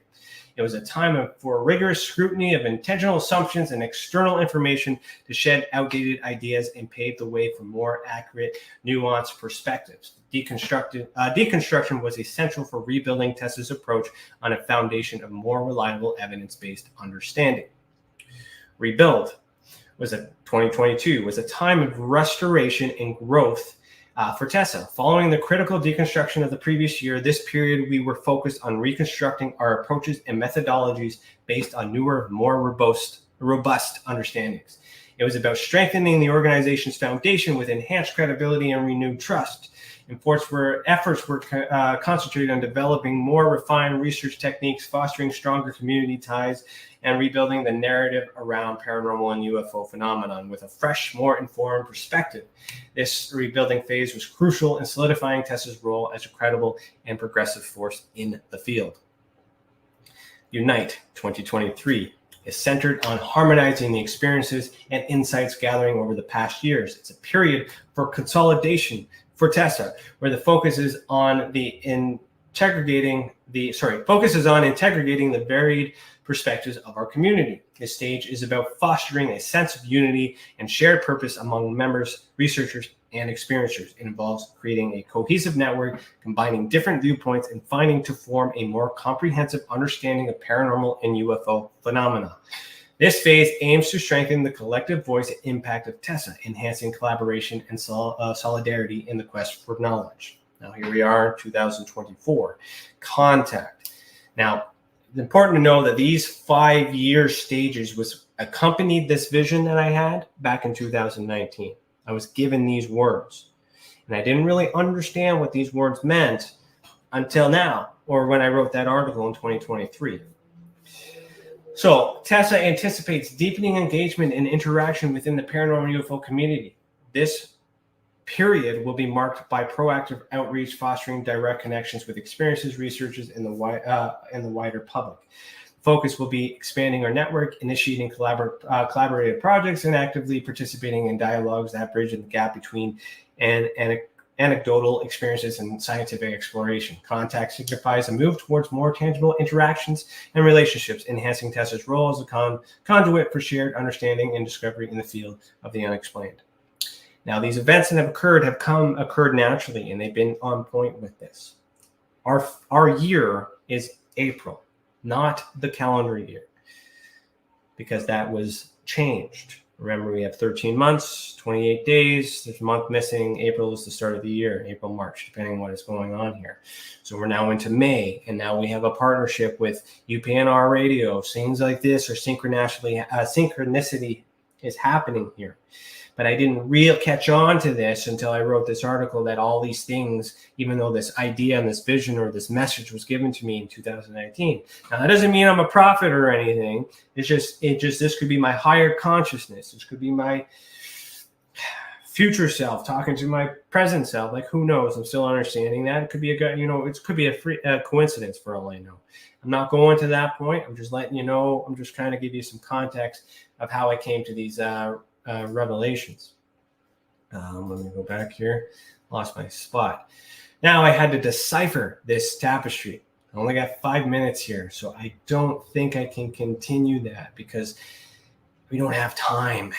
It was a time for rigorous scrutiny of intentional assumptions and external information to shed outdated ideas and pave the way for more accurate, nuanced perspectives. Deconstruction was essential for rebuilding TESA's approach on a foundation of more reliable evidence-based understanding. Rebuild 2022 was a time of restoration and growth for TESA. Following the critical deconstruction of the previous year, this period we were focused on reconstructing our approaches and methodologies based on newer, more robust understandings. It was about strengthening the organization's foundation with enhanced credibility and renewed trust. Efforts were concentrated on developing more refined research techniques, fostering stronger community ties, and rebuilding the narrative around paranormal and UFO phenomenon with a fresh, more informed perspective. This rebuilding phase was crucial in solidifying TESA's role as a credible and progressive force in the field. Unite 2023 is centered on harmonizing the experiences and insights gathering over the past years. It's a period for consolidation for TESA, where the focus is on integrating the varied perspectives of our community. This stage is about fostering a sense of unity and shared purpose among members, researchers, and experiencers. It involves creating a cohesive network, combining different viewpoints, and finding to form a more comprehensive understanding of paranormal and UFO phenomena. This phase aims to strengthen the collective voice and impact of TESA, enhancing collaboration and solidarity in the quest for knowledge. Now, here we are, 2024. Contact. Now, it's important to know that these 5-year stages accompanied this vision that I had back in 2019. I was given these words, and I didn't really understand what these words meant until now, or when I wrote that article in 2023. So TESA anticipates deepening engagement and interaction within the paranormal UFO community. This period will be marked by proactive outreach, fostering direct connections with experiencers, researchers, and the wider public. Focus will be expanding our network, initiating collaborative projects, and actively participating in dialogues that bridge the gap between anecdotal experiences and scientific exploration. Contact signifies a move towards more tangible interactions and relationships, enhancing TESA's role as a conduit for shared understanding and discovery in the field of the unexplained. Now, these events that have occurred naturally, and they've been on point with this. Our year is April, not the calendar year, because that was changed. Remember, we have 13 months, 28 days. There's a month missing. April is the start of the year, April, March, depending on what is going on here. So we're now into May, and now we have a partnership with UPNR Radio. Things like this or synchronicity is happening here. But I didn't really catch on to this until I wrote this article, that all these things, even though this idea and this vision or this message was given to me in 2019. Now, that doesn't mean I'm a prophet or anything. It's just this could be my higher consciousness. This could be my future self talking to my present self. Like, who knows? I'm still understanding that. It could be a coincidence for all I know. I'm not going to that point. I'm just letting you know. I'm just trying to give you some context of how I came to these revelations. Let me go back here. Lost my spot. Now I had to decipher this tapestry. I only got 5 minutes here, so I don't think I can continue that because we don't have time.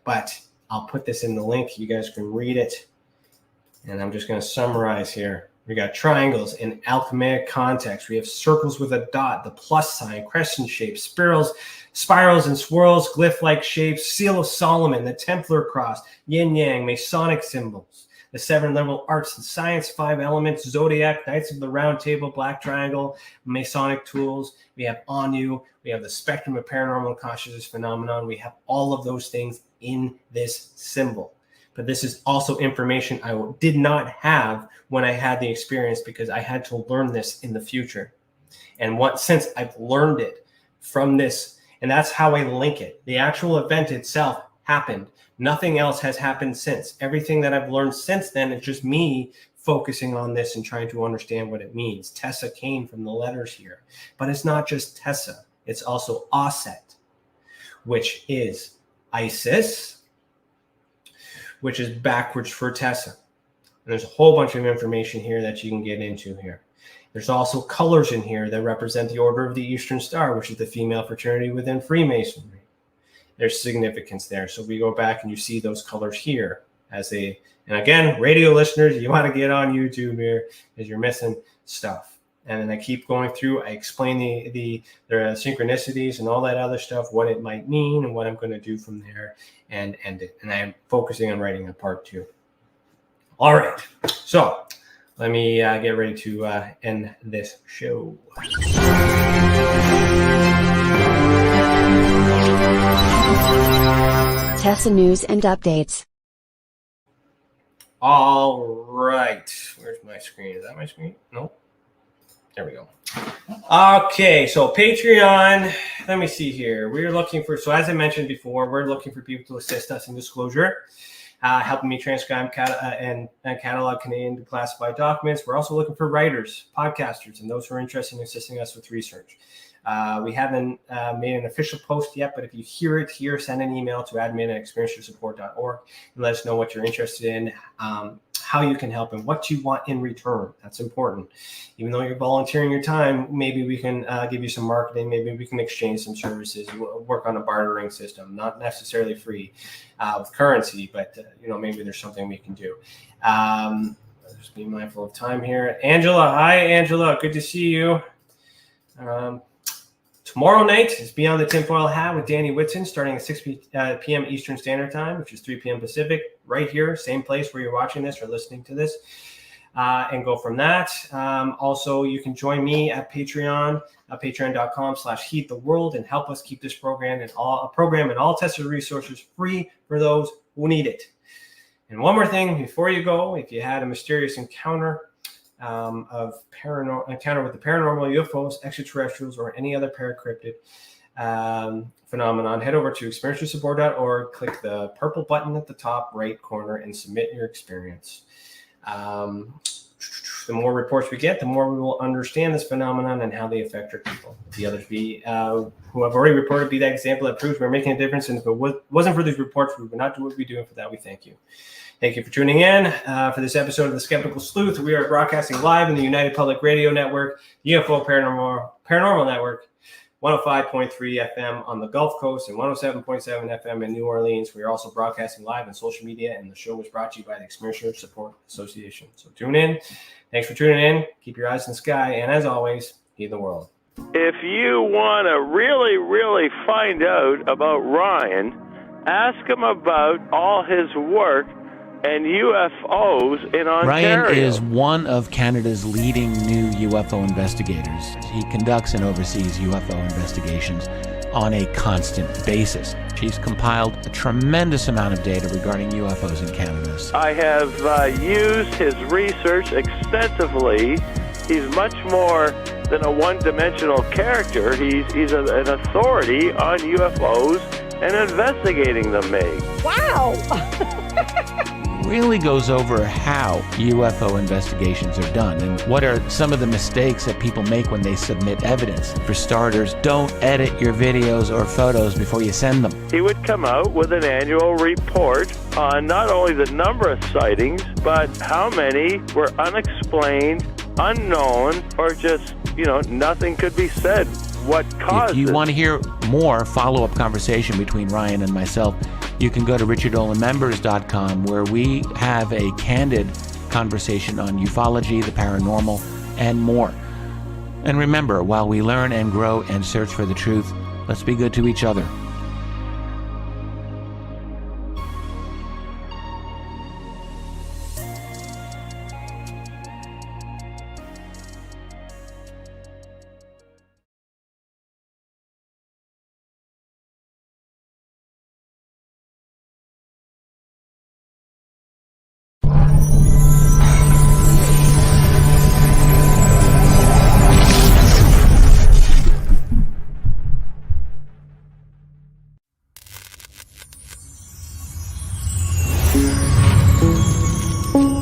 But I'll put this in the link. You guys can read it And I'm just going to summarize here. We got triangles in alchemic context. We have circles with a dot, the plus sign, crescent shapes, spirals and swirls, glyph-like shapes, seal of Solomon, the Templar cross, yin yang, Masonic symbols, the 7 liberal arts and science, 5 elements, zodiac, Knights of the Round Table, black triangle, Masonic tools. We have Anu. We have the spectrum of paranormal consciousness phenomenon. We have all of those things in this symbol. But this is also information I did not have when I had the experience, because I had to learn this in the future. And since I've learned it from this, and that's how I link it. The actual event itself happened. Nothing else has happened since. Everything that I've learned since then is just me focusing on this and trying to understand what it means. TESA came from the letters here. But it's not just TESA. It's also Aset, which is Isis, which is backwards for TESA. And there's a whole bunch of information here that you can get into here. There's also colors in here that represent the Order of the Eastern Star, which is the female fraternity within Freemasonry. There's significance there. So we go back and you see those colors here and again, radio listeners, you want to get on YouTube here because you're missing stuff. And then I keep going through. I explain the synchronicities and all that other stuff, what it might mean and what I'm going to do from there and end it. And I'm focusing on writing a part 2. All right. So let me get ready to end this show. TESA news and updates. All right. Where's my screen? Is that my screen? No. There we go. Okay, so Patreon, let me see here. We're looking for, so as I mentioned before, we're looking for people to assist us in disclosure, helping me transcribe and catalog Canadian classified documents. We're also looking for writers, podcasters, and those who are interested in assisting us with research. We haven't made an official post yet, but if you hear it here, send an email to admin@experienceyoursupport.org and let us know what you're interested in, how you can help, and what you want in return. That's important. Even though you're volunteering your time, maybe we can give you some marketing. Maybe we can exchange some services, work on a bartering system, not necessarily free with currency, but maybe there's something we can do. Just be mindful of time here. Angela, hi, Angela. Good to see you. Tomorrow night is Beyond the Tinfoil Hat with Danny Whitson, starting at 6 p.m. Eastern Standard Time, which is 3 p.m. Pacific, right here, same place where you're watching this or listening to this, and go from that. Also, you can join me at Patreon, patreon.com/heedtheworld, and help us keep this program and all TESA resources free for those who need it. And one more thing before you go, if you had a mysterious encounter with the paranormal, UFOs, extraterrestrials, or any other paracryptid phenomenon, head over to experienceyoursupport.org, click the purple button at the top right corner, and submit your experience. The more reports we get, the more we will understand this phenomenon and how they affect our people. The others who have already reported be that example that proves we're making a difference. And if it wasn't for these reports, we would not do what we're doing. For that, we thank you. Thank you for tuning in for this episode of The Skeptical Sleuth. We are broadcasting live in the United Public Radio Network, UFO Paranormal Network, 105.3 FM on the Gulf Coast and 107.7 FM in New Orleans. We are also broadcasting live on social media, and the show was brought to you by the Experience Support Association. So tune in. Thanks for tuning in. Keep your eyes in the sky, and as always, heed the world. If you want to really, really find out about Ryan, ask him about all his work and UFOs in Ontario. Ryan is one of Canada's leading new UFO investigators. He conducts and oversees UFO investigations on a constant basis. He's compiled a tremendous amount of data regarding UFOs in Canada. I have used his research extensively. He's much more than a one-dimensional character. He's an authority on UFOs and investigating them, Meg. Wow! Really goes over how UFO investigations are done and what are some of the mistakes that people make when they submit evidence. For starters, don't edit your videos or photos before you send them. He would come out with an annual report on not only the number of sightings, but how many were unexplained, unknown, or just, nothing could be said. What caused If you it? want to hear more follow-up conversation between Ryan and myself, you can go to richardolanmembers.com, where we have a candid conversation on ufology, the paranormal, and more. And remember, while we learn and grow and search for the truth, let's be good to each other.